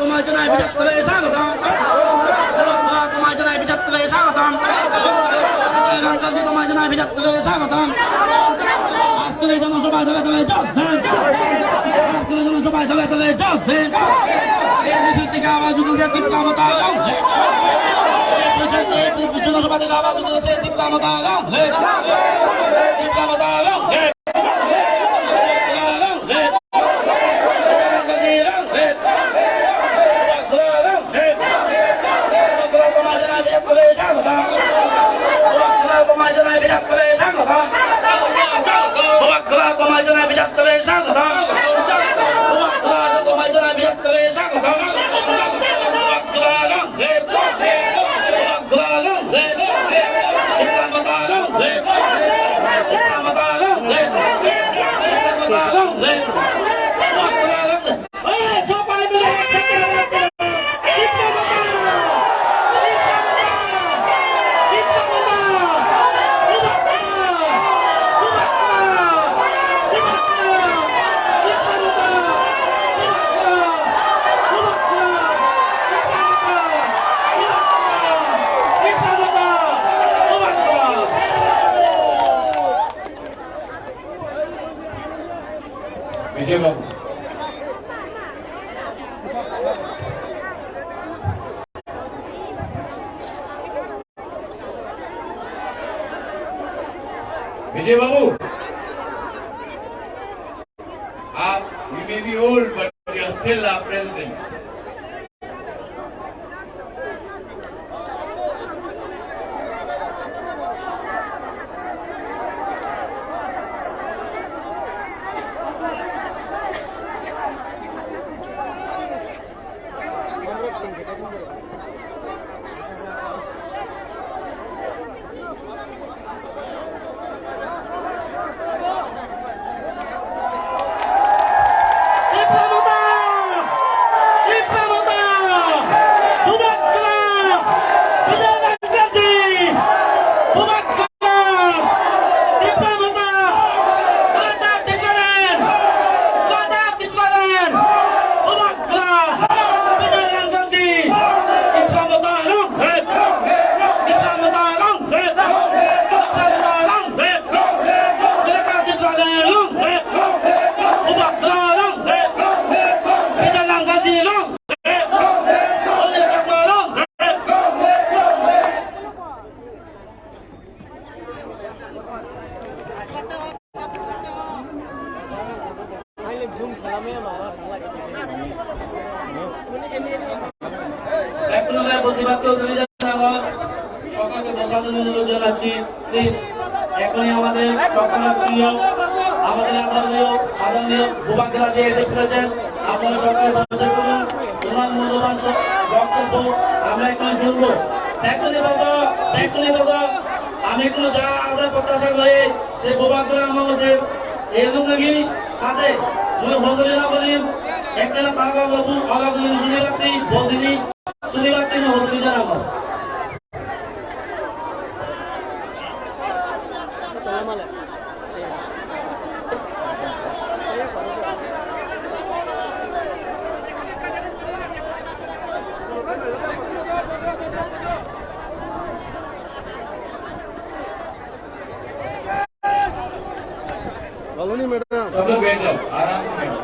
তোমার জন্য বিজাত করে স্বাগতম তোমার জন্য বিজাত করে স্বাগতম কাজী তোমার জন্য বিজাত করে স্বাগতম আজকের এই জনসভায় ধরে ধরে যোদ্ধেন আজকের জনসভায় ধরে ধরে যোদ্ধেন এই মিছিল থেকে আওয়াজ উঠেছে তীব্রমতা জনসভা থেকে আওয়াজ উঠেছে তীব্রমতা তীব্রমতা विजय बाबू विजय बाबू आप you may be old but you are still our president. প্রতিবাদ চৌধুরী সকলকে বসার জন্য অনুরোধ জানাচ্ছি। প্লিজ এখনই আমাদের সকলের প্রিয় আমাদের আদরণীয় ভূভাগ জেলা যে এসে ফেলেছেন, আপনারা সকলে বসে করুন। ওনার মূল্যবান বক্তব্য আমরা এখানে শুনবো। আমি কোনো যা আদার প্রত্যাশা করি সেই ভূভাগ জেলা আমাদের এরকম নাকি আছে হজরিনা বলিম একটা বাবু অবাক শনিরাত্রি বদিনী শনিরাত্রি হজরি জানাবো। कॉलोनी मैडम सब लोग बैठ जाओ, आराम से बैठो।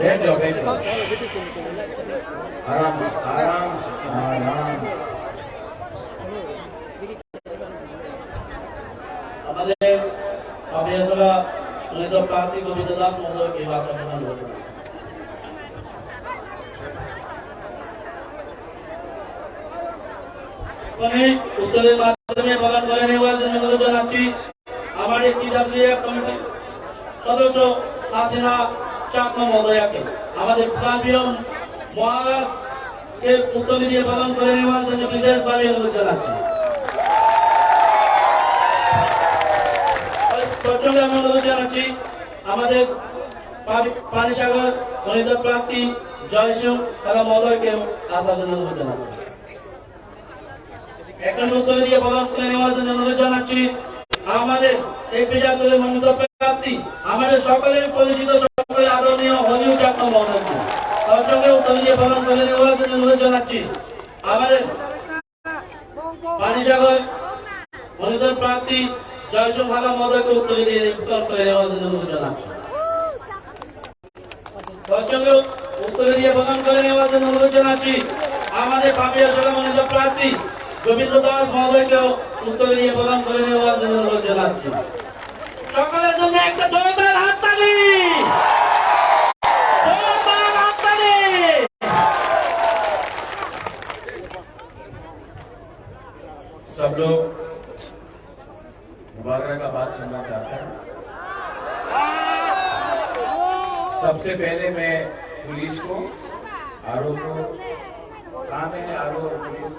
बैठ जाओ आराम आराम आराम। আমাদের অভিয়াসরা উনিত প্রার্থী গোবিন্দ দাস মহোদয়কে ভাষণ প্রদান করতে উত্তরের মাধ্যমে প্রদান করে নেওয়ার জন্য অনুরোধ জানাচ্ছি আমার টিডব্লিউএফ কমিটির সদস্য হাসিনা চাকমা মহোদয়াকে আমাদের প্রাণপ্রিয় মহারাজকে উত্তর দিয়ে পালন করে নেওয়ার জন্য বিশেষভাবে অনুরোধ জানাচ্ছি। প্রথমে আমি অনুরোধ জানাচ্ছি আমাদের পানিসাগর মনোনীত প্রার্থী জয়সিং তারা মহোদয়কে আসার জন্য অনুরোধ জানাচ্ছি। একটা উত্তরে দিয়ে প্রদান করে নেওয়ার জন্য অনুরোধ জানাচ্ছি আমাদের এই প্রজাতন্ত্রের মনোনীত প্রার্থী আমাদের সকলের পরিচিত সকলের আদরণীয় হলিউ চাকমা মহোদয়কে তার সঙ্গে উত্তরে দিয়ে প্রদান করে নেওয়ার জন্য অনুরোধ জানাচ্ছি আমাদের পানিসাগর মনোনীত প্রার্থী জয়সুখ ভাগা মহোদয়কে উত্তরে দিয়ে প্রদান করে নেওয়ার জন্য অনুরোধ জানাচ্ছি তার সঙ্গে উত্তরে দিয়ে প্রদান করে নেওয়ার জন্য অনুরোধ জানাচ্ছি আমাদের পাপিয়া শাখা মনোনীত প্রার্থী গোবিন্দ দাস মহোদয়কেও উত্তরে দিয়ে প্রদান করে নেওয়ার জন্য অনুরোধ জানাচ্ছি সকলের জন্য একটা জোরদার হাততালি জোরদার হাততালি सब लोग मुबारक का बात सुनना चाहते हैं। सबसे पहले मैं पुलिस को आरोप को काम है आरोप पुलिस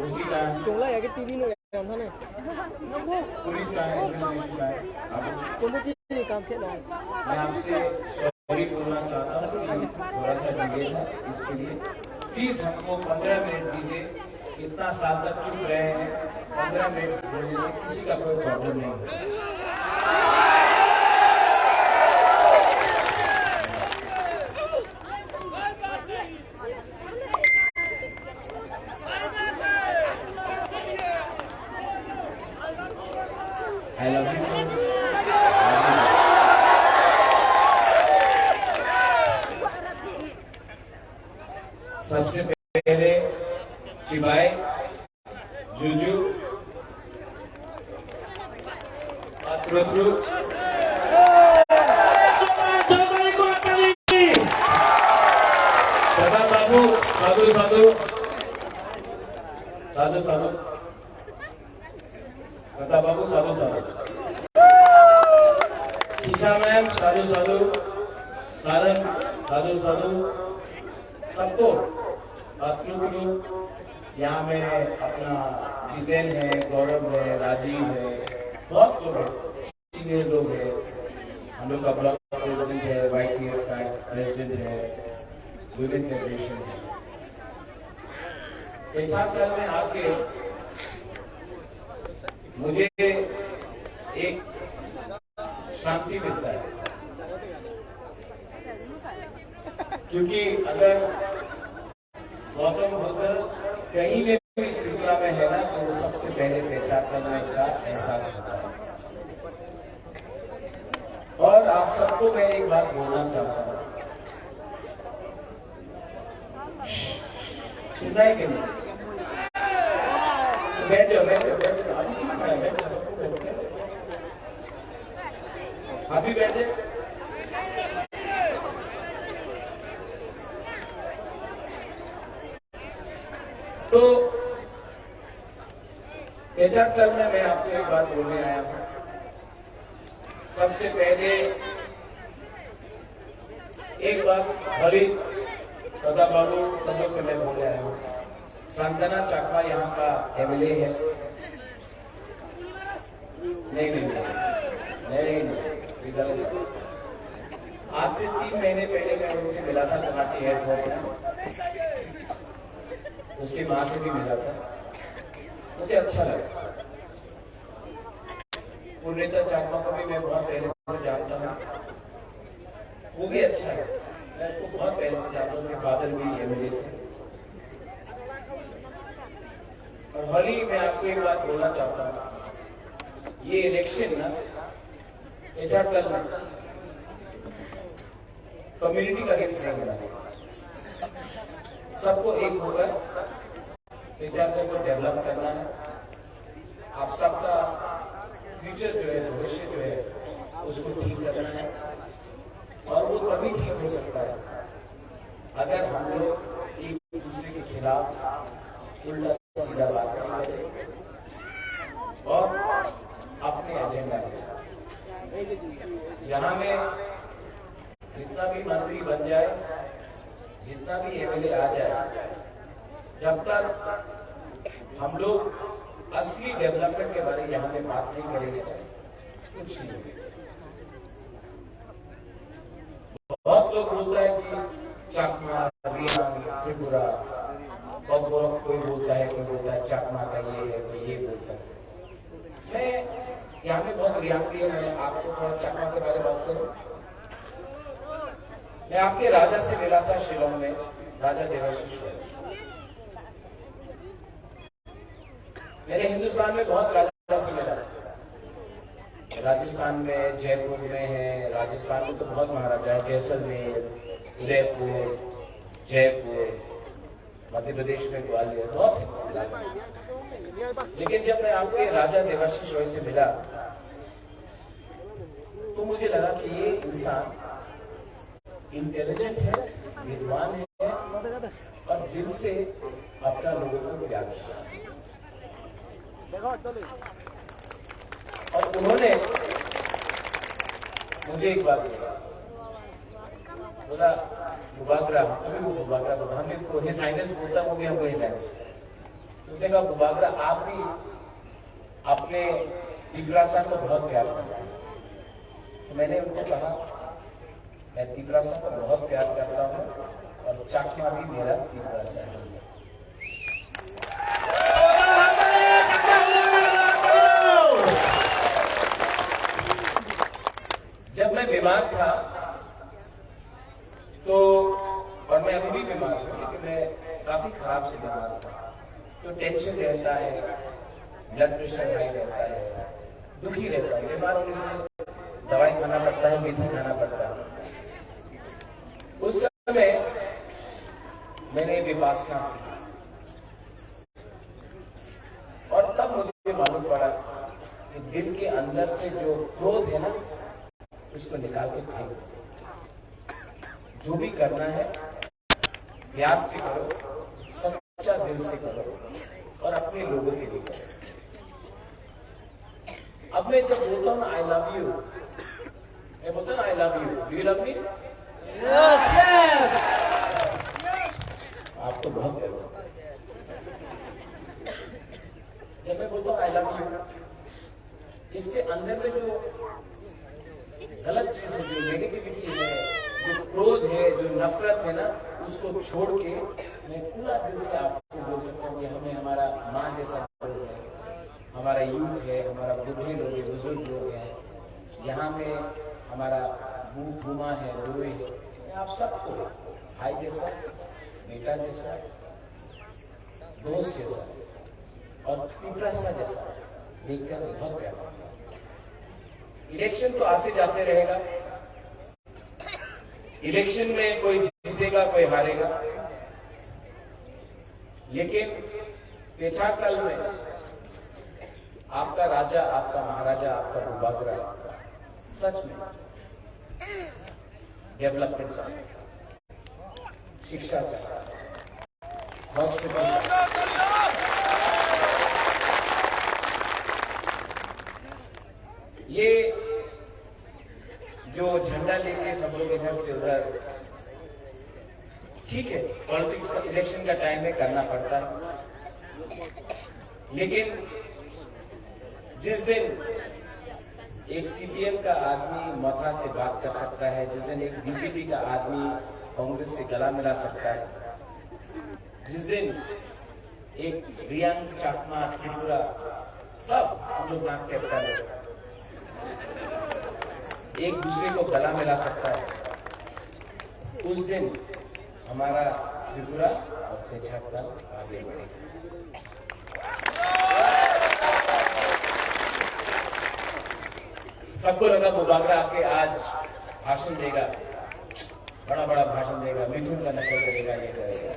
उसी का पुलिस का है मैं आपसे सॉरी बोलना चाहता हूँ कि थोड़ा सा डिले है इसके लिए प्लीज हमको 15 मिनट दीजिए इतना साल तक चुप रहे हैं 15 मिनट बोलने से किसी का कोई प्रॉब्लम नहीं है I love you. सबसे पहले चिबाई जुजू अत्रुत्रु सदा बाबू साधु साधु साधु साधु सदा बाबू साधु साधु ईशा मैम साधु साधु सारंग साधु साधु सबको यहाँ में अपना जितेन है गौरव है राजीव है बहुत लोग हैं सीनियर लोग हैं हम लोग का ब्लॉक प्रेसिडेंट है YTF का प्रेसिडेंट है विमेन फेडरेशन है पेशाब में आके मुझे एक शांति मिलता है क्योंकि अगर गौतम बुद्ध कहीं में भी त्रिपुरा में है ना तो वो सबसे पहले पेशाब करना इसका एहसास होता है और आप सबको मैं एक बात बोलना चाहता हूँ सुना है कि नहीं बैठ जाओ अभी क्यों खड़ा बैठ जाओ सबको बैठ जाओ अभी बैठ जाओ तो पेचाक कल में मैं आपको एक बात बोलने आया हूं सबसे पहले एक बात हरी सदा बाबू सब लोग से मैं बोलने आया हूं सांतना चाकमा यहाँ का MLA है नहीं आज से 3 महीने पहले मैं उनसे मिला था गुवाहाटी एयरपोर्ट में उसकी मां से भी मिला था मुझे अच्छा लगा पूर्णिता चाकमा को भी मैं बहुत पहले से जानता हूँ वो भी अच्छा है मैं उसको बहुत पहले से जानता हूँ उनके फादर भी MLA थे और हाल ही मैं आपको एक बात बोलना चाहता हूँ ये इलेक्शन ना एचाकल में कम्युनिटी का गेम्स नहीं बना सबको एक होकर एचाकल को डेवलप करना है आप सबका फ्यूचर जो है भविष्य जो है उसको ठीक करना है और वो तभी ठीक हो सकता है अगर हम लोग एक दूसरे के खिलाफ उल्टा सीधा बात करें और अपने एजेंडा यहाँ में जितना भी मंत्री बन जाए जितना भी MLA आ जाए जब तक हम लोग असली डेवलपमेंट के बारे में यहाँ में बात नहीं करेंगे कुछ नहीं होगा बहुत लोग बोलता है कि चाकमा हरियाणा त्रिपुरा बहुत कोई बोलता है चाकमा का ये है, कोई ये बोलता है। मैं यहाँ पे बहुत रियायती है, मैं आपको थोड़ा चाकमा के बारे में बात करूं। मैं आपके राजा से मिला था शिलोंग में, राजा देवाशीष। मैंने हिंदुस्तान में बहुत राजा से मिला, राजस्थान में जयपुर में है, राजस्थान में तो बहुत महाराजा है, जैसलमेर, उदयपुर, जयपुर, मध्य प्रदेश में ग्वालियर, बहुत है। लेकिन जब मैं आपके राजा देवाशीष रॉय से मिला तो मुझे लगा कि ये इंसान इंटेलिजेंट है, विद्वान है और दिल से अपना लोगों को प्यार करता है। और उन्होंने मुझे एक बात बोला, बुबागरा, हमें वो बुबागरा बोला, हमने को हिज हाइनेस बोलता, वो भी हमको हिज हाइनेस। उसने कहा बुबागरा आप भी अपने तिगरासा को बहुत प्यार करते हैं। तो मैंने उनको कहा मैं तिगरासा को बहुत प्यार करता हूँ और चाकमा भी मेरा तिगरासा है। जब मैं बीमार था तो, और मैं अभी भी बीमार हूं, लेकिन मैं काफी खराब से बीमार था, तो टेंशन रहता है, ब्लड प्रेशर हाई रहता है, दुखी रहता है। बीमार होने से दवाई खाना पड़ता है, मेथी खाना पड़ता है। उस समय मैंने विपासना सीखी और तब मुझे मालूम पड़ा कि दिल के अंदर से जो क्रोध है ना, उसको निकाल के फेंक दो। जो भी करना है प्यार से करो, सच्चा दिल से करो और अपने लोगों के लिए करो। अब मैं जब बोलता हूं ना आई लव यू, मैं बोलता हूं ना आई love you, do you love me? आपको बहुत प्यार होता है। जब मैं बोलता हूं आई लव यू, इससे अंदर में जो गलत चीज है, जो नेगेटिविटी है, जो क्रोध है, जो नफरत है ना, उसको छोड़ के मैं पूरा दिल से आपको बोल सकता हूँ कि हमें हमारा माँ जैसा लोग है, हमारा यूथ है, हमारा बुढ़े लोग है, बुजुर्ग लोग हैं, यहाँ में हमारा बूढ़ा है, बूढ़े है, मैं आप सबको भाई जैसा, बेटा जैसा, दोस्त जैसा और पिपरासा जैसा देखकर बहुत प्यार करता हूं। इलेक्शन तो आते जाते रहेगा, इलेक्शन में कोई जीतेगा कोई हारेगा, लेकिन पेछाकल में आपका राजा, आपका महाराजा, आपका बुबागरा सच में डेवलपमेंट चाहता है, शिक्षा चाहता है, हॉस्पिटल, ये जो झंडा लेके सब लोग इधर से उधर, ठीक है, पॉलिटिक्स का इलेक्शन का टाइम में करना पड़ता है, लेकिन जिस दिन एक सीपीएम का आदमी मथा से बात कर सकता है, जिस दिन एक बीजेपी का आदमी कांग्रेस से गला मिला सकता है, जिस दिन एक रियांग, चाकमा, त्रिपुरा सब हम लोग नाक टेकता है, एक दूसरे को गला मिला सकता है, उस दिन हमारा त्रिपुरा और पेछाकल आगे बढ़ेगा। सबको लगा बुबागरा आके आज भाषण देगा, बड़ा बड़ा भाषण देगा, मिथुन का नकल करेगा, ये करेगा।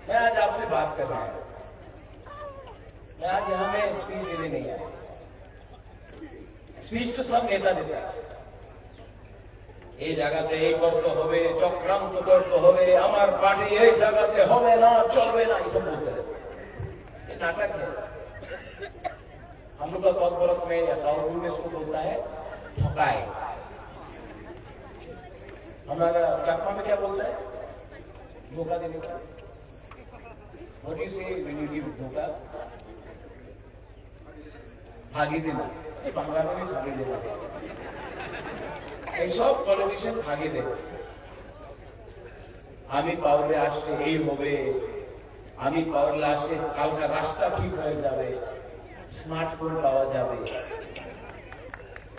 मैं आज आपसे बात कर रहा हूं, मैं आज यहां में स्पीच देने नहीं आया। स्पीच तो सब नेता देता है, এই জায়গাতে এই করতে হবে, চক্রান্ত করতে হবে, আমার পার্টি এই জায়গাতে হবে না, চলবে না, এইসব বলতে हैं। ये नाटक है। हम लोग का कॉर्पोरेट में या काउंसिल में इसको बोलता है ठकाए। हमारा चकमा में क्या बोलता है? धोखा देने का। What do you say when you give धोखा? भागी देना। बांग्ला में भी भागी देना। सब पॉलिटिशियन भागी दे। আমি পাওয়ারে আসলে এই হবে, আমি পাওয়ারে আসলে কালকা রাস্তা ঠিক হয়ে যাবে, স্মার্টফোন পাওয়া যাবে,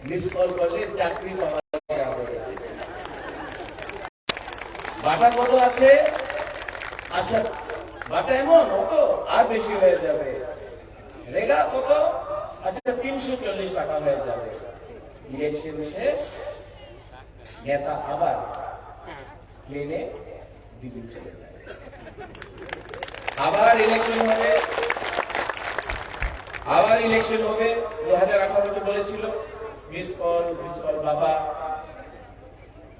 মিস কল করলে চাকরি পাওয়া যাবে। বাটা কত আছে? আচ্ছা বাটা এমন কত আর বেশি হয়ে যাবে। রেগা কত? আচ্ছা 340 টাকা হয়ে যাবে। ইলেকশন শেষ, নেতা আবার প্লেনে দিল্লি চলে যায়। আবার ইলেকশন হবে, আবার ইলেকশন হবে। 2018 বলেছিল মিস কল বাবা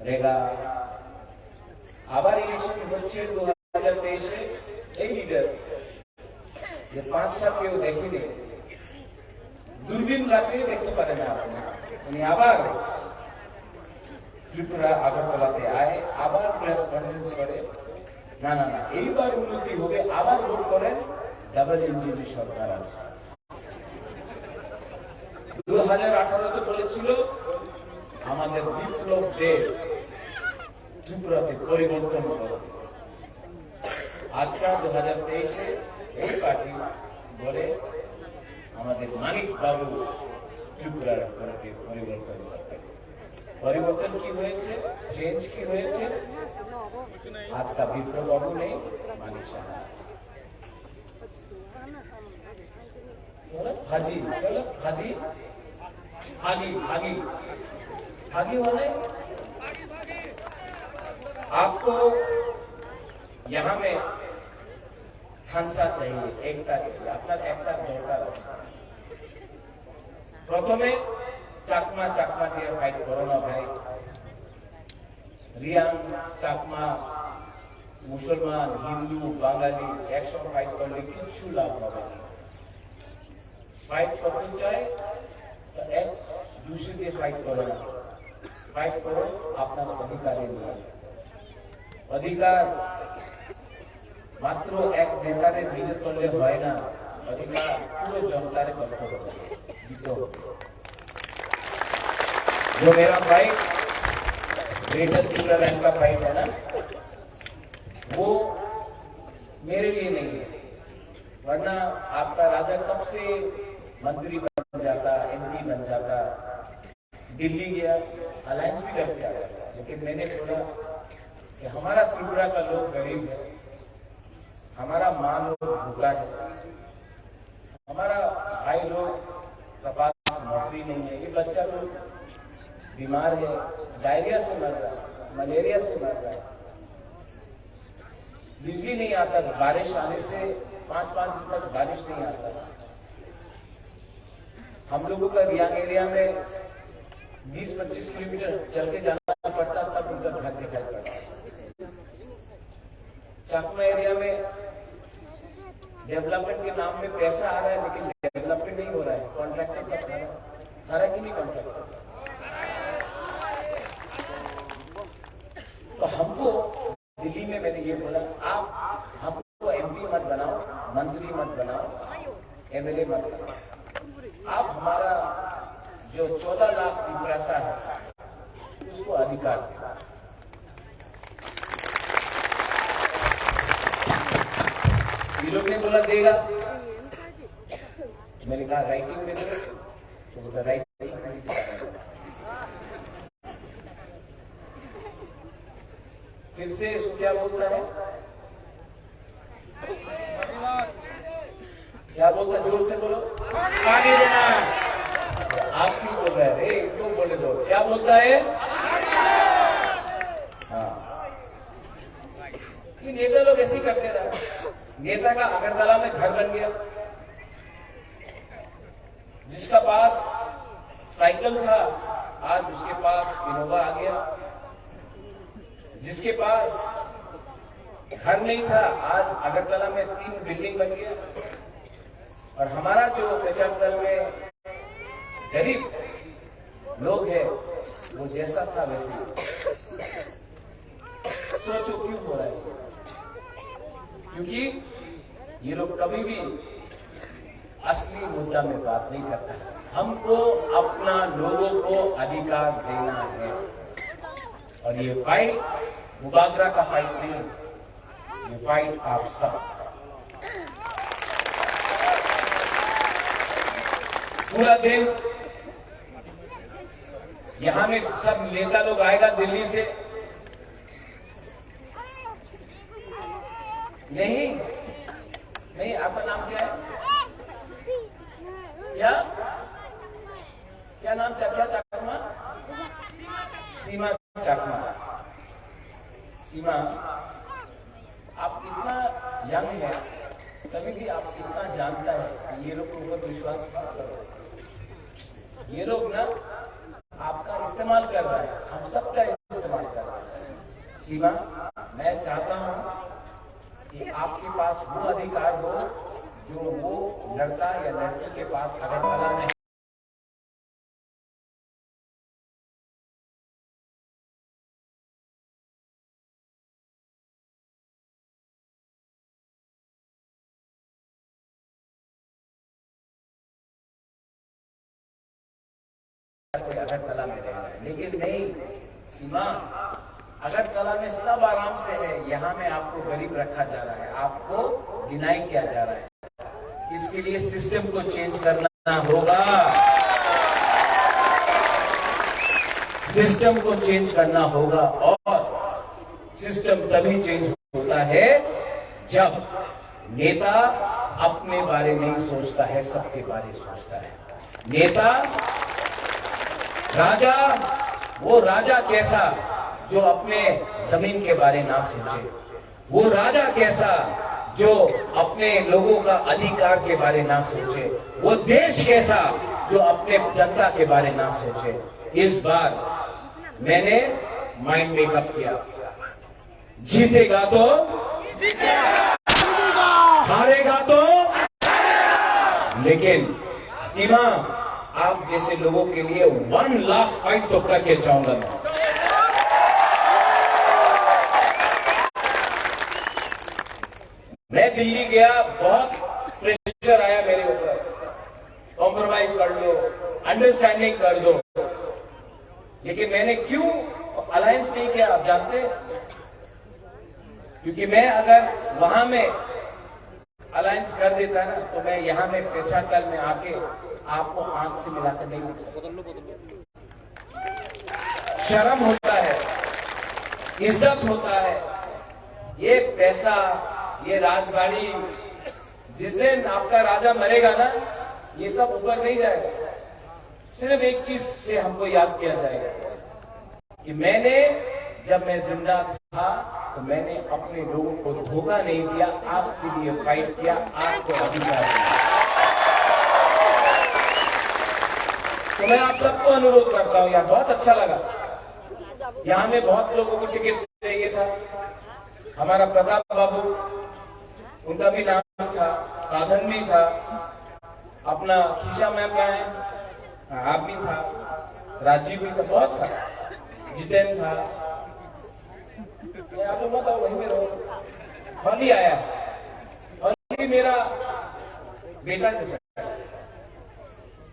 রেগা। আবার ইলেকশন হচ্ছে 2023-এ। এই লিডার যে 5 সাল কেউ দেখেনি, দূরবীন রাখলে দেখতে পারে না উনি আবার ত্রিপুরা আগরতলাতে আয়, আবার প্রেস কনফারেন্স করে, না না না এইবার উন্নতি হবে, আবার ভোট করেন, ডাবল ইঞ্জিনের সরকার আছে। 2018 বলেছিল আমাদের বিপ্লব দেব ত্রিপুরাতে পরিবর্তন করবে। আজকাল 2023-এ এই পার্টি বলে আমাদের মানিক বাবু ত্রিপুরার পরিবর্তন করবে। পরিবর্তন কি হয়েছে? চেঞ্জ কি হয়েছে? আজকাল বিপ্লব বাবু নেই, মানিক সাহা আছে। हाजी चलो हाजी आगे आगे आगे वाले आपको यहाँ में हंसा चाहिए, एकता चाहिए, अपना एकता दरकार আছে। প্রথমে চাকমা দিয়ে ফাইট করো না ভাই। রিয়াং চাকমা মুসলমান হিন্দু বাঙালি একসঙ্গে ফাইট করলে কিছু লাভ হবে না। फाइट करते चाहे तो एक दूसरे के फाइट करो ना, फाइट करो अपना अधिकार अधिकार मात्र एक नेता ने विरोध करले হয় না, अधिकार पूरे जनता ने करते হবে। जो मेरा फाइट ग्रेटर त्रिपुरा रैंक का फाइट है ना, वो मेरे लिए नहीं है, वरना आपका राजा कब से मंत्री बन जाता, एमपी बन जाता, दिल्ली गया, अलायंस भी करके आया। लेकिन मैंने बोला कि हमारा त्रिपुरा का लोग गरीब है, हमारा माँ लोग भूखा है, हमारा भाई लोग का पास नौकरी नहीं है, ये बच्चा लोग बीमार है, डायरिया से मर रहा है, मलेरिया से मर रहा है, बिजली नहीं आता, बारिश आने से 5-5 दिन तक बारिश नहीं आता। हम लोगों का रियांग एरिया में 20-25 किलोमीटर चल के जाना पड़ता, तब उनका घर दिखाई पड़ता। चाकमा एरिया में डेवलपमेंट के नाम में पैसा आ रहा है, लेकिन डेवलपमेंट नहीं हो रहा है। कॉन्ट्रैक्टर का खा रहा है कि नहीं कॉन्ट्रैक्टर? तो हमको दिल्ली में मैंने ये बोला, आप हमको एमपी मत बनाओ, मंत्री मत बनाओ, एमएलए मत बनाओ, आप हमारा जो 14 लाख की पैसा है उसको अधिकार दें। ये लोग ने बोला देगा, मैंने कहा राइटिंग में दो, तो बोला राइटिंग में। फिर से इसको क्या बोलता है, क्या बोलता, जोर से बोलो, आगे देना। आप क्यों बोल रहे हैं? क्यों बोले दो, क्या बोलता है? हाँ, ये नेता लोग ऐसे ही करते रहे। नेता का अगरतला में घर बन गया, जिसका पास साइकिल था आज उसके पास इनोवा आ गया, जिसके पास घर नहीं था आज अगरतला में 3 बिल्डिंग बन गया। और हमारा जो पेचरतल में गरीब लोग हैं वो जैसा था वैसे। सोचो क्यों हो रहा है? क्योंकि ये लोग कभी भी असली मुद्दा में बात नहीं करता। हमको अपना लोगों को अधिकार देना है, और ये फाइट मुबागरा का फाइट नहीं है। ये फाइट आप सब, पूरा दिन यहां में सब नेता लोग आएगा दिल्ली से, नहीं आपका नाम क्या है? क्या नाम? क्या चाकमा? सीमा चाकमा। सीमा, आप इतना यंग है, कभी भी आप इतना जानता है कि ये लोग के ऊपर विश्वास मत करो। ये लोग ना आपका इस्तेमाल कर रहा है, हम सबका इस्तेमाल कर रहा है। सीमा, मैं चाहता हूं कि आपके पास वो अधिकार हो जो वो लड़का या लड़की के पास अगरतला में अगरतला में रहना है, लेकिन नहीं सीमा, अगरतला में सब आराम से है, यहाँ में आपको गरीब रखा जा रहा है, आपको डिनाई किया जा रहा है। इसके लिए सिस्टम को चेंज करना होगा, सिस्टम को चेंज करना होगा। और सिस्टम तभी चेंज होता है जब नेता अपने बारे में नहीं सोचता है, सबके बारे में सोचता है। नेता राजा, वो राजा कैसा जो अपने जमीन के बारे ना सोचे, वो राजा कैसा जो अपने लोगों का अधिकार के बारे ना सोचे, वो देश कैसा जो अपने जनता के बारे ना सोचे। इस बार मैंने माइंड मेकअप किया, जीतेगा तो हारेगा तो, लेकिन सीमा आप जैसे लोगों के लिए वन लास्ट फाइट तो करके जाऊंगा मैं दिल्ली गया, बहुत प्रेशर आया मेरे ऊपर, कॉम्प्रोमाइज कर लो, अंडरस्टैंडिंग कर दो, लेकिन मैंने क्यों अलायंस नहीं किया आप जानते हैं? क्योंकि मैं अगर वहां में अलायंस कर देता ना तो मैं यहां में पेशाकल में आके आपको आंख से मिलाकर नहीं देख सकता। शर्म होता है, इज्जत होता है, ये पैसा, ये राजगाड़ी, जिस दिन आपका राजा मरेगा ना, ये सब ऊपर नहीं जाएगा। सिर्फ एक चीज से हमको याद किया जाएगा कि मैंने, जब मैं जिंदा था तो मैंने अपने लोगों को धोखा नहीं दिया, आपके लिए फाइट किया, आपको अधिकार दिया। तो मैं आप सबको अनुरोध करता हूं, यार बहुत अच्छा लगा, यहां में बहुत लोगों को टिकट चाहिए था। हमारा प्रताप बाबू, उनका भी नाम था, साधन भी था, अपना खीसा मैम का है, आप भी था, राजीव भी था, बहुत था, जितेंद्र था, आप लोग मत आओ, वहीं में रहो। हॉली आया, हॉली मेरा बेटा जैसा,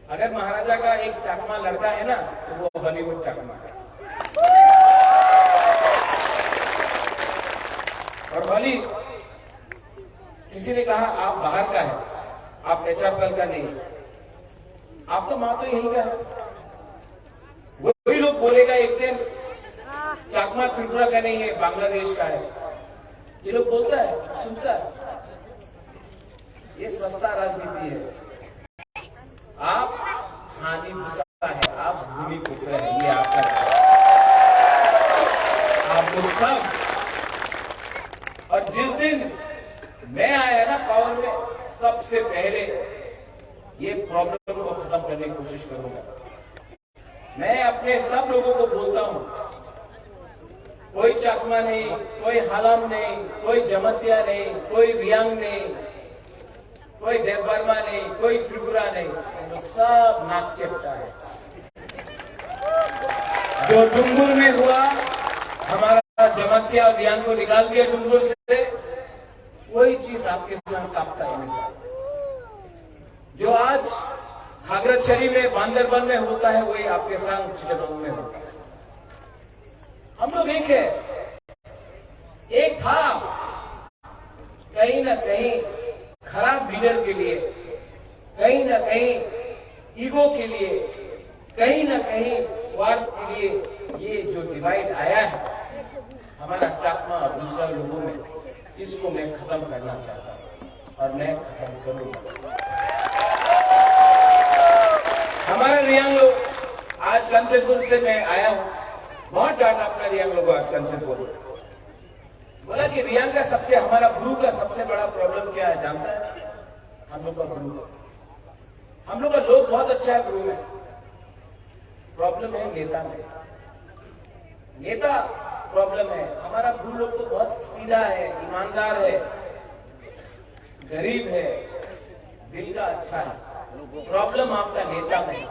अगर महाराजा का एक चकमा लड़का है ना तो वो हॉलीवुड चकमा है। और हॉली, किसी ने कहा आप बाहर का है, आप पेचापल का नहीं, आप तो मां तो यहीं का है। वही लोग बोलेगा एक दिन चकमा त्रिपुरा का नहीं है, बांग्लादेश का है, ये लोग बोलता है, सुनता है। ये सस्ता राजनीति है, आप हानि भूसा है, आप भूमि पुत्र है, ये आपका आप लोग सब। और जिस दिन मैं आया ना पावर में, सबसे पहले ये प्रॉब्लम को खत्म करने की कोशिश करूंगा। मैं अपने सब लोगों को बोलता हूं, कोई चकमा नहीं, कोई हलम नहीं, कोई जमतिया नहीं, कोई रियांग नहीं, कोई देवबर्मा नहीं, कोई त्रिपुरा नहीं, लोग सब नाक चेपटा है। जो डुंगुर में हुआ, हमारा जमतिया और रियांग को निकाल दिया डुंगुर से, वही चीज आपके साथ कांपता ही नहीं। जो आज खागराछड़ी में, बांदरबन में होता है, वही आपके साथ चिटगांव में होता है। हम लोग एक है, एक था, कहीं ना कहीं खराब लीडर के लिए, कहीं ना कहीं ईगो के लिए, कहीं ना कहीं स्वार्थ के लिए ये जो डिवाइड आया है हमारा चाकमा और दूसरा लोगों में, इसको मैं खत्म करना चाहता हूं और मैं खत्म करूंगा। हमारा रियांग लोग आज कंचनपुर से मैं आया हूं, बहुत डांटा अपना रियांग लोगों आज कंचनपुर, बोला कि रियांग का सबसे, हमारा ब्रू का सबसे बड़ा प्रॉब्लम क्या है जानता है? हम लोग का ब्रू, हम लोग का लोग बहुत अच्छा है, ब्रू में प्रॉब्लम है नेता में, नेता प्रॉब्लम है। हमारा ब्रू लोग तो बहुत सीधा है, ईमानदार है, गरीब है, दिल का अच्छा है। प्रॉब्लम आपका नेता में।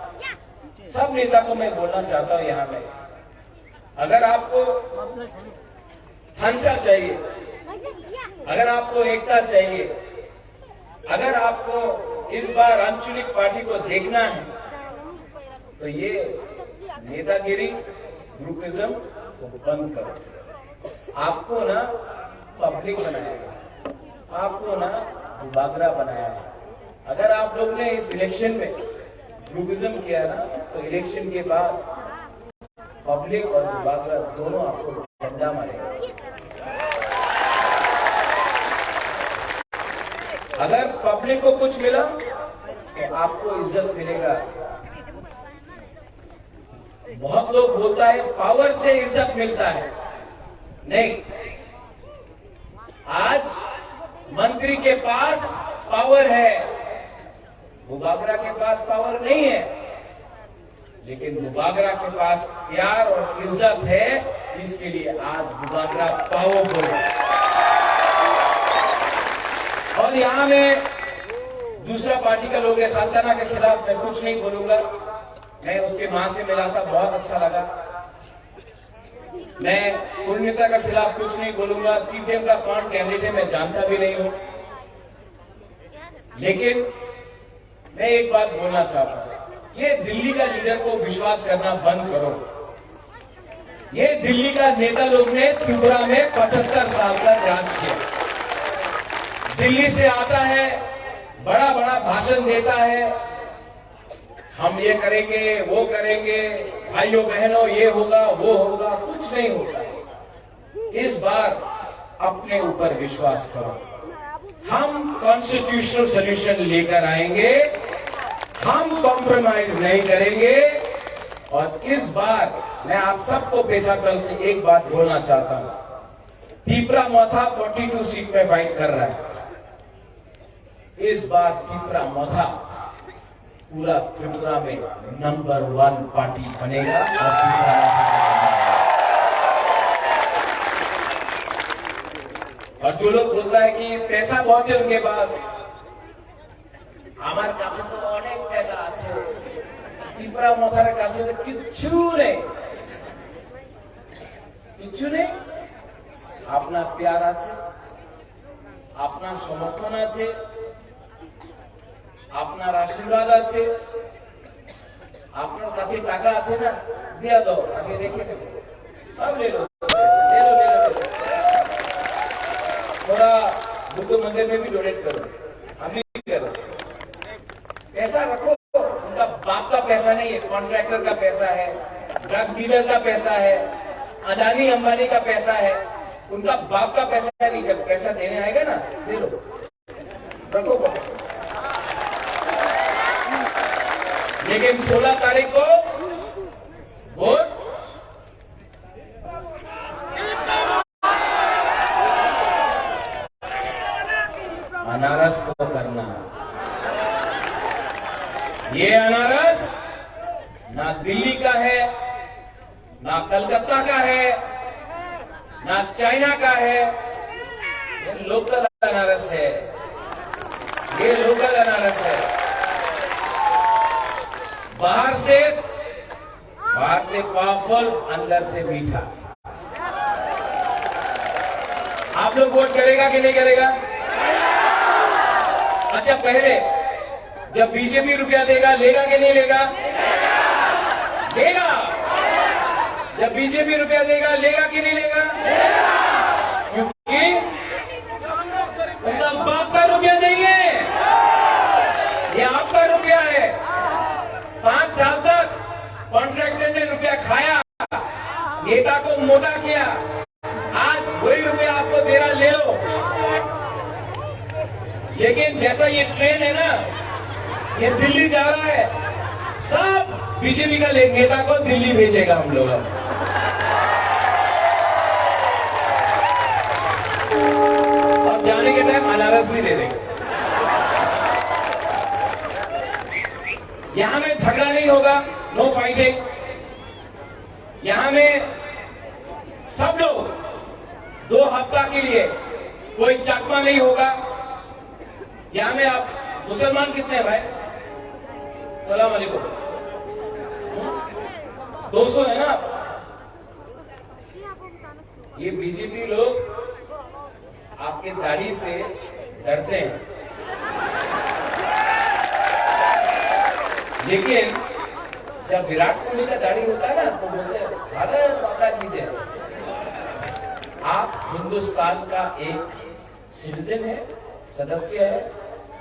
सब नेता को मैं बोलना चाहता हूं यहां में, अगर आपको हंसा चाहिए, अगर आपको एकता चाहिए, अगर आपको इस बार आंचलिक पार्टी को देखना है, तो ये नेतागिरी, ग्रुपिज्म को बंद करो। आपको ना पब्लिक बनाया है, आपको ना बागरा बनाया है। अगर आप लोग ने इस इलेक्शन में ग्रुपिज्म किया ना, तो इलेक्शन के बाद पब्लिक और बागरा दोनों आपको डंडा मारेगा। अगर पब्लिक को कुछ मिला तो आपको इज्जत मिलेगा। बहुत लोग बोलता है पावर से इज्जत मिलता है, नहीं। आज मंत्री के पास पावर है, बुबागरा के पास पावर नहीं है, लेकिन बुबागरा के पास प्यार और इज्जत है, इसके लिए आज बुबागरा पावरफुल है। और यहां में दूसरा पार्टी का लोग है, साल्ताना के खिलाफ मैं कुछ नहीं बोलूंगा। मैं उसके मां से मिला था, बहुत अच्छा लगा। मैं पूर्णिता के खिलाफ कुछ नहीं बोलूंगा। सीपीएम का कौन कैंडिडेट है मैं जानता भी नहीं हूं, लेकिन मैं एक बात बोलना चाहता हूं, ये दिल्ली का लीडर को विश्वास करना बंद करो। ये दिल्ली का नेता लोग ने त्रिपुरा में 75 साल तक राज किया। दिल्ली से आता है, बड़ा बड़ा भाषण देता है, हम ये करेंगे, वो करेंगे, भाइयों बहनों ये होगा, वो होगा, कुछ नहीं होगा। इस बार अपने ऊपर विश्वास करो। हम कॉन्स्टिट्यूशनल सॉल्यूशन लेकर आएंगे, हम कॉम्प्रोमाइज नहीं करेंगे। और इस बार मैं आप सबको पेशाकल से एक बात बोलना चाहता हूं, पीपरा मोथा 42 सीट पे फाइट कर रहा है। इस बार पीपरा मोथा पूरा त्रिपुरा में नंबर 1 पार्टी बनेगा और जो लोग बोलता है कि पैसा बहुत है उनके पास, আমার কাছে তো অনেক টাকা আছে, ত্রিপুরা মোথার কাছে তো কিচ্ছু নেই, কিচ্ছু নেই। আপনার প্যার আছে, আপনার সমর্থন আছে, আপনার আশীর্বাদ আছে, আপনার কাছে টাকা আছে না, দিয়া দাও, আগে রেখে দেবো, সব ले लो, ले लो, ले लो। थोड़ा बुद्ध मंदिर में भी डोनेट करो, हम नहीं करो। पैसा रखो, उनका बाप का पैसा नहीं है, कॉन्ट्रैक्टर का पैसा है, ड्रग डीलर का पैसा है, अदानी अंबानी का पैसा है, उनका बाप का पैसा नहीं। जब पैसा देने आएगा ना, ले लो, रखो। लेकिन 16 तारीख को वोट अनारस को करना। ये अनारस ना दिल्ली का है, ना कलकत्ता का है, ना चाइना का है, ये लोकल अनारस है, ये लोकल अनारस है। बाहर से पावरफुल, अंदर से मीठा। आप लोग वोट करेगा कि नहीं करेगा? अच्छा, पहले जब बीजेपी रुपया देगा, लेगा कि नहीं लेगा? लेगा। जब बीजेपी रुपया देगा, लेगा कि नहीं लेगा? क्योंकि उनका कॉन्ट्रैक्टर ने रुपया खाया, नेता को मोटा किया, आज वही रुपया आपको दे रहा, ले लो। लेकिन जैसा ये ट्रेन है ना, ये दिल्ली जा रहा है, सब बीजेपी का नेता को दिल्ली भेजेगा हम लोग। अब जाने के टाइम अनारस भी दे देंगे। यहां में झगड़ा नहीं होगा, नो फाइटिंग। यहां में सब लोग 2 हफ्ता के लिए कोई चकमा नहीं होगा। यहां में आप मुसलमान कितने हैं भाई? सलाम अलैकुम। 200 है ना? ये बीजेपी लोग आपके दाढ़ी से डरते हैं, लेकिन जब विराट कोहली का दाढ़ी होता है ना, तो बोलते भारत माता की जय। आप हिंदुस्तान का एक सिटीजन है, सदस्य है,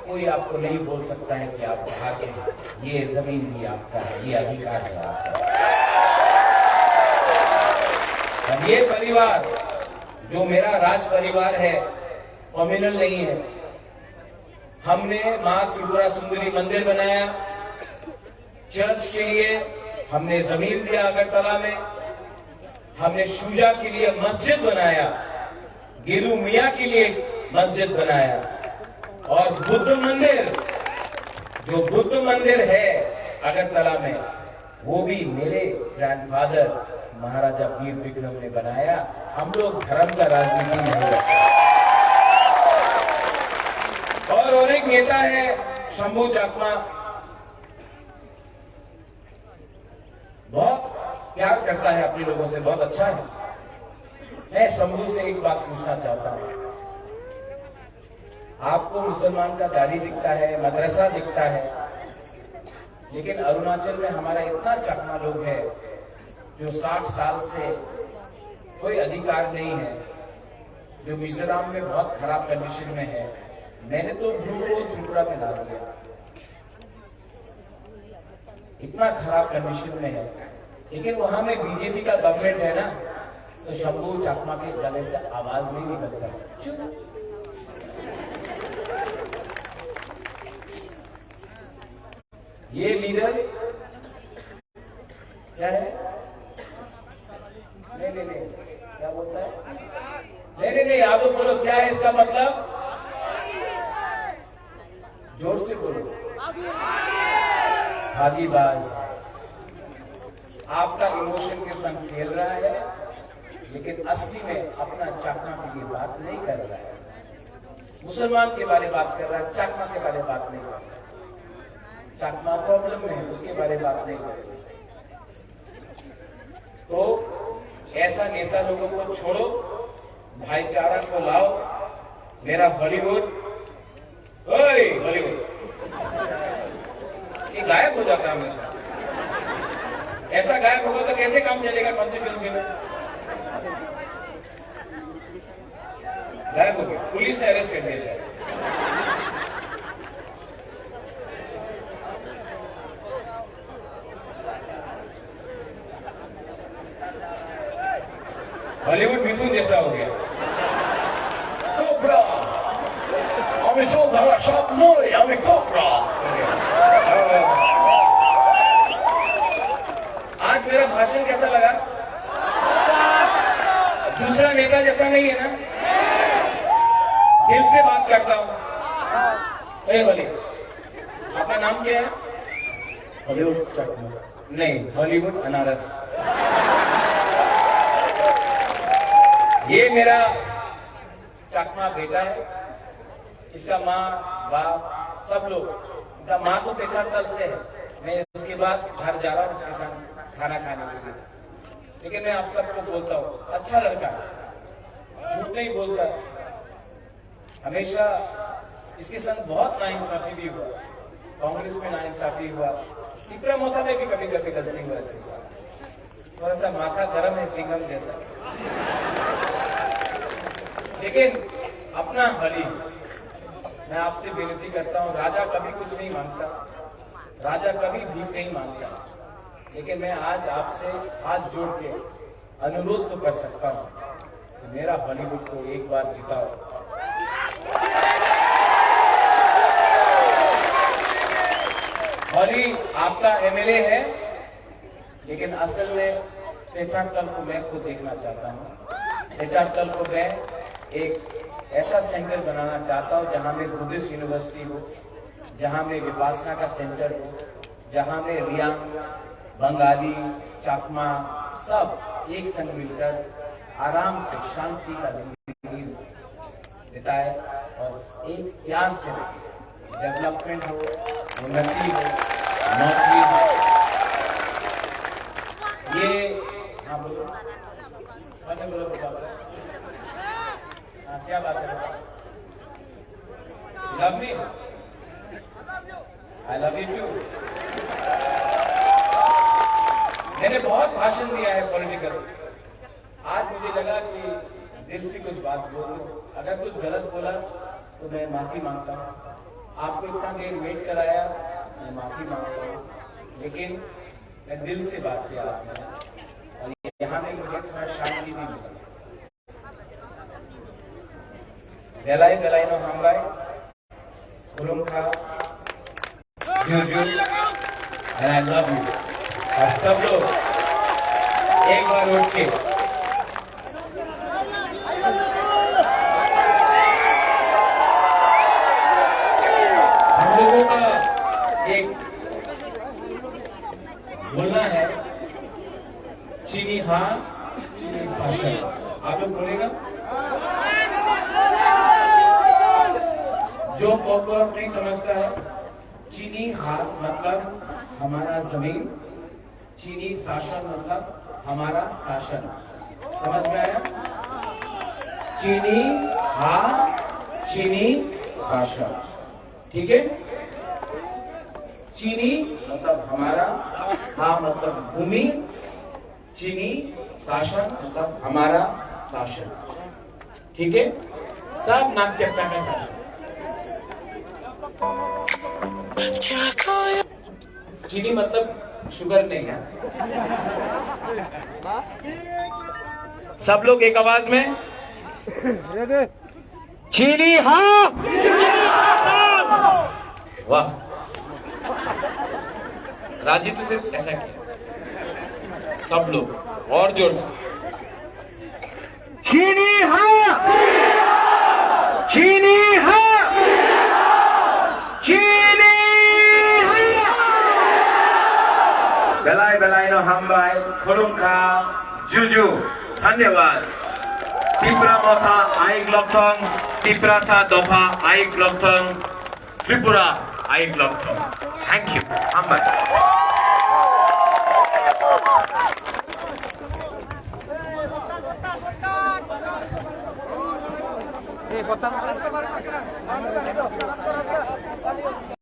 कोई आपको नहीं बोल सकता है कि आप भागे। ये जमीन भी आपका है, ये अधिकार है आपका। और ये परिवार जो मेरा राज परिवार है, कम्युनल नहीं है। हमने मां त्रिपुरा सुंदरी मंदिर बनाया, चर्च के लिए हमने जमीन दिया अगरतला में, हमने शुजा के लिए मस्जिद बनाया, गेरू मियां के लिए मस्जिद बनाया, और बुद्ध मंदिर, जो बुद्ध मंदिर है अगरतला में, वो भी मेरे ग्रैंडफादर महाराजा वीर विक्रम ने बनाया। हम लोग धर्म का राजनीति नहीं करते। और एक नेता है शंभू चकमा, बहुत प्यार करता है अपने लोगों से, बहुत अच्छा है। मैं शंभू से एक बात पूछना चाहता हूं। आपको मुसलमान का दाढ़ी दिखता है, मदरसा दिखता है, लेकिन अरुणाचल में हमारा इतना चकमा लोग है जो 60 साल से कोई अधिकार नहीं है, जो मिजोरम में बहुत खराब कंडीशन में है। मैंने तो ध्रुव को त्रिपुरा में ला दिया, इतना खराब कंडीशन में है, लेकिन वहां में बीजेपी का गवर्नमेंट है ना, तो शंभू चकमा के गले से आवाज नहीं निकलता। ये लीडर क्या है? नहीं, क्या बोलता है? नहीं, आप लोग बोलो क्या है इसका मतलब? जोर से बोलो। भागीबाज। आपका इमोशन के संग खेल रहा है, लेकिन असली में अपना चकमा के लिए बात नहीं कर रहा है। मुसलमान के बारे में बात कर रहा है, चकमा के बारे में बात नहीं कर रहा है। चकमा प्रॉब्लम में है, उसके बारे में बात नहीं कर रहा। तो ऐसा नेता लोगों को छोड़ो, भाईचारा को लाओ। मेरा बॉलीवुड, बॉलीवुड ये गायब हो जाता है हमेशा। ऐसा गायब होगा तो कैसे काम चलेगा कॉन्स्टिट्यूंसी में? गायब हो गया, पुलिस ने अरेस्ट कर दिया। बॉलीवुड मिथुन जैसा हो गया। कोबरा, हमें जो धरा शॉप मोरे, हमें कोबरा। आज मेरा भाषण कैसा लगा? दूसरा नेता जैसा नहीं है ना? दिल से बात करता हूं। बोलिए, आपका नाम क्या है? हॉलीवुड चकमा। नहीं, हॉलीवुड अनारस। ये मेरा चकमा बेटा है, इसका माँ बाप सब लोग, इनका माँ तो पेशाब से है। मैं इसके बाद घर जा रहा हूँ इसके साथ खाना खाने के लिए, लेकिन मैं आप सबको बोलता हूँ, अच्छा लड़का, झूठ नहीं बोलता। हमेशा इसके संग बहुत नाइंसाफी भी हुआ, कांग्रेस में नाइंसाफी हुआ, त्रिपुरा मोथा में भी कभी कभी गलती हुआ इसके साथ। थोड़ा सा माथा गर्म है सिंघम जैसा, लेकिन अपना हली। मैं आपसे विनती करता हूं, राजा कभी कुछ नहीं मांगता, राजा कभी भीख नहीं मांगता। लेकिन मैं आज आपसे हाथ जोड़ के अनुरोध तो कर सकता हूं कि मेरा बॉलीवुड को एक बार जिताओ। हॉली आपका एमएलए है, लेकिन असल में तेजाब को मैं खुद देखना चाहता हूं। तेजाब को मैं एक ऐसा सेंटर बनाना चाहता हूं जहां में बुद्धिस्ट यूनिवर्सिटी हो, जहां में विपासना का सेंटर हो, जहां में रियांग, बंगाली, चाकमा सब एक संग मिलकर आराम से शांति का जिंदगी बिताए और एक प्यार से डेवलपमेंट हो, उन्नति हो, नौकरी हो। ये हाँ बोलो, क्या बात है? Love me, I love you too. मैंने बहुत भाषण दिया है पॉलिटिकल, आज मुझे लगा कि दिल से कुछ बात बोल दूं। अगर कुछ गलत बोला तो मैं माफी मांगता हूं। आपको इतना देर वेट कराया, मैं माफी मांगता हूं, लेकिन मैं दिल से बात किया आपने और यहाँ में मुझे थोड़ा शांति भी मिला। बेलाई बेलाई नो हमबाई खुलुमखा जुजू एंड आई लव यू। और सब लोग एक बार उठ के हम लोगों का एक बोलना है, चीनी हाँ चीनी शासन। आप लोग बोलेगा? जो पॉपुलर नहीं समझता है, चीनी हाथ मतलब हमारा जमीन, चीनी शासन मतलब हमारा शासन। समझ में आया? चीनी हाथ चीनी शासन, ठीक है? चीनी मतलब हमारा, हाँ मतलब भूमि, चीनी शासन मतलब हमारा शासन, ठीक है? सब नाक चप्पा में शासन। चीनी मतलब शुगर नहीं है। सब लोग एक आवाज में चीनी हाँ। वाह, राजीव तो सिर्फ ऐसा किया। सब लोग और जोर से चीनी हाँ, चीनी हाँ, चीनी बेलाई बेलाई नो हमबाई खुलुमखा जुजू। धन्यवाद। त्रिपुरा मथा आइक लक्थं, त्रिपुरा सा दफा आइक लक्थं, त्रिपुरा आइक लक्थं। Thank you हमबाई। এই কথা